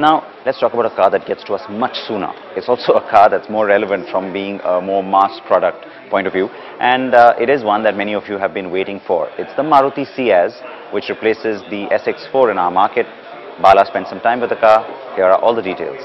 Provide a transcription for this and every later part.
Now, let's talk about a car that gets to us much sooner. It's also a car that's more relevant from being a more mass product point of view, and it is one that many of you have been waiting for. It's the Maruti Ciaz, which replaces the SX4 in our market. Bala spent some time with the car. Here are all the details.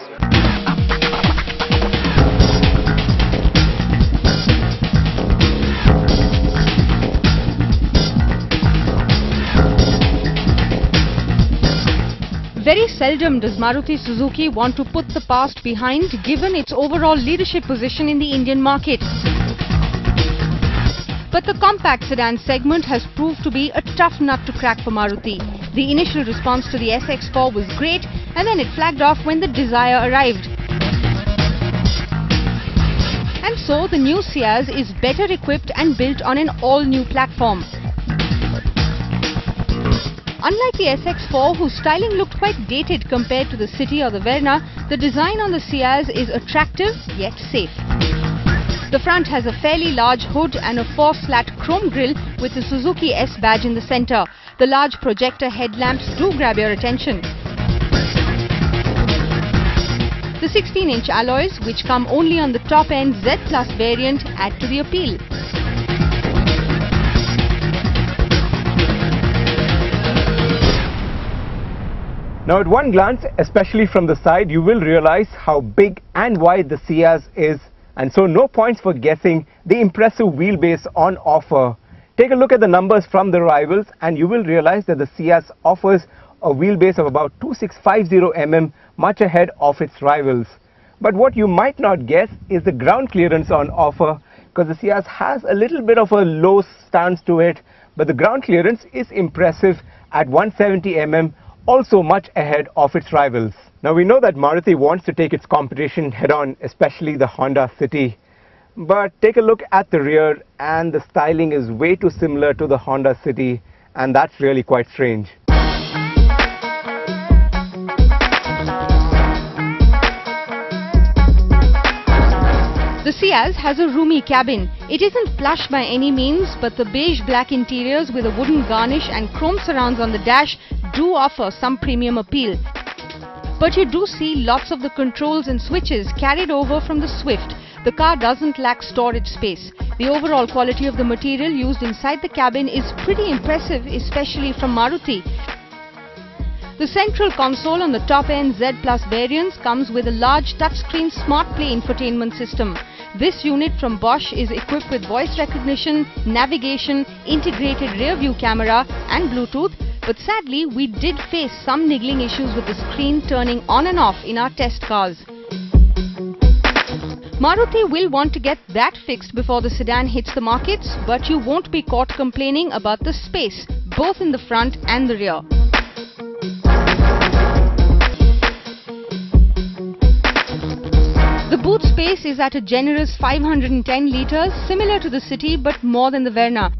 Very seldom does Maruti Suzuki want to put the past behind, given its overall leadership position in the Indian market. But the compact sedan segment has proved to be a tough nut to crack for Maruti. The initial response to the SX4 was great, and then it flagged off when the Dzire arrived. And so the new Ciaz is better equipped and built on an all-new platform. Unlike the SX4, whose styling looked quite dated compared to the City or the Verna, the design on the Ciaz is attractive yet safe. The front has a fairly large hood and a 4-slat chrome grille with the Suzuki S badge in the center. The large projector headlamps do grab your attention. The 16-inch alloys, which come only on the top-end Z Plus variant, add to the appeal. Now at one glance, especially from the side, you will realize how big and wide the Ciaz is, and so no points for guessing the impressive wheelbase on offer. Take a look at the numbers from the rivals and you will realize that the Ciaz offers a wheelbase of about 2650 mm, much ahead of its rivals. But what you might not guess is the ground clearance on offer, because the Ciaz has a little bit of a low stance to it, but the ground clearance is impressive at 170 mm, also much ahead of its rivals. Now we know that Maruti wants to take its competition head-on, especially the Honda City. But take a look at the rear and the styling is way too similar to the Honda City, and that's really quite strange. The Ciaz has a roomy cabin. It isn't plush by any means, but the beige black interiors with a wooden garnish and chrome surrounds on the dash do offer some premium appeal. But you do see lots of the controls and switches carried over from the Swift. The car doesn't lack storage space. The overall quality of the material used inside the cabin is pretty impressive, especially from Maruti. The central console on the top-end Z Plus variants comes with a large touchscreen Smart Play infotainment system. This unit from Bosch is equipped with voice recognition, navigation, integrated rear-view camera and Bluetooth, but sadly we did face some niggling issues with the screen turning on and off in our test cars. Maruti will want to get that fixed before the sedan hits the markets, but you won't be caught complaining about the space, both in the front and the rear. The boot space is at a generous 510 litres, similar to the City but more than the Verna.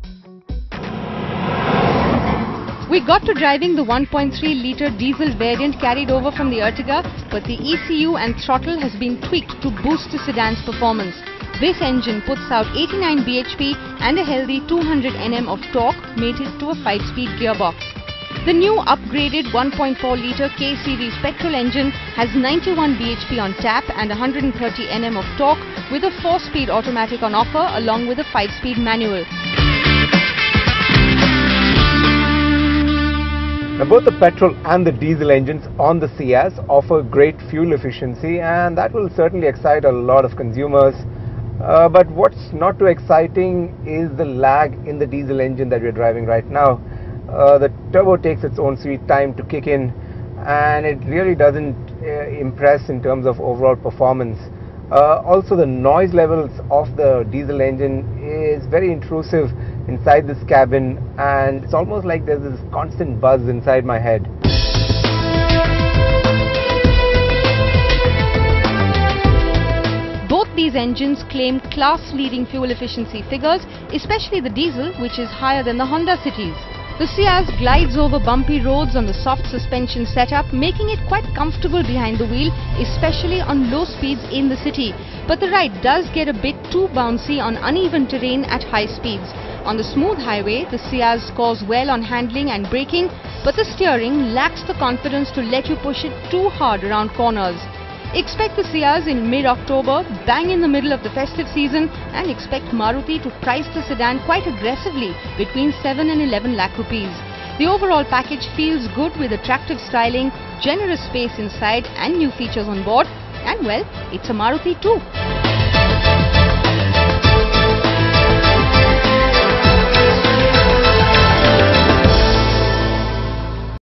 We got to driving the 1.3-litre diesel variant carried over from the Ertiga, but the ECU and throttle has been tweaked to boost the sedan's performance. This engine puts out 89 bhp and a healthy 200 Nm of torque, mated to a 5-speed gearbox. The new upgraded 1.4-litre K-Series petrol engine has 91 bhp on tap and 130 Nm of torque, with a 4-speed automatic on offer along with a 5-speed manual. Now both the petrol and the diesel engines on the Ciaz offer great fuel efficiency, and that will certainly excite a lot of consumers. But what's not too exciting is the lag in the diesel engine that we're driving right now. The turbo takes its own sweet time to kick in, and it really doesn't impress in terms of overall performance. Also, the noise levels of the diesel engine is very intrusive inside this cabin, and it's almost like there's this constant buzz inside my head. Both these engines claim class-leading fuel efficiency figures, especially the diesel, which is higher than the Honda Cities. The Ciaz glides over bumpy roads on the soft suspension setup, making it quite comfortable behind the wheel, especially on low speeds in the city. But the ride does get a bit too bouncy on uneven terrain at high speeds. On the smooth highway, the Ciaz scores well on handling and braking, but the steering lacks the confidence to let you push it too hard around corners. Expect the Ciaz in mid-October, bang in the middle of the festive season, and expect Maruti to price the sedan quite aggressively between 7 and 11 lakh rupees. The overall package feels good with attractive styling, generous space inside and new features on board. And well, it's a Maruti too.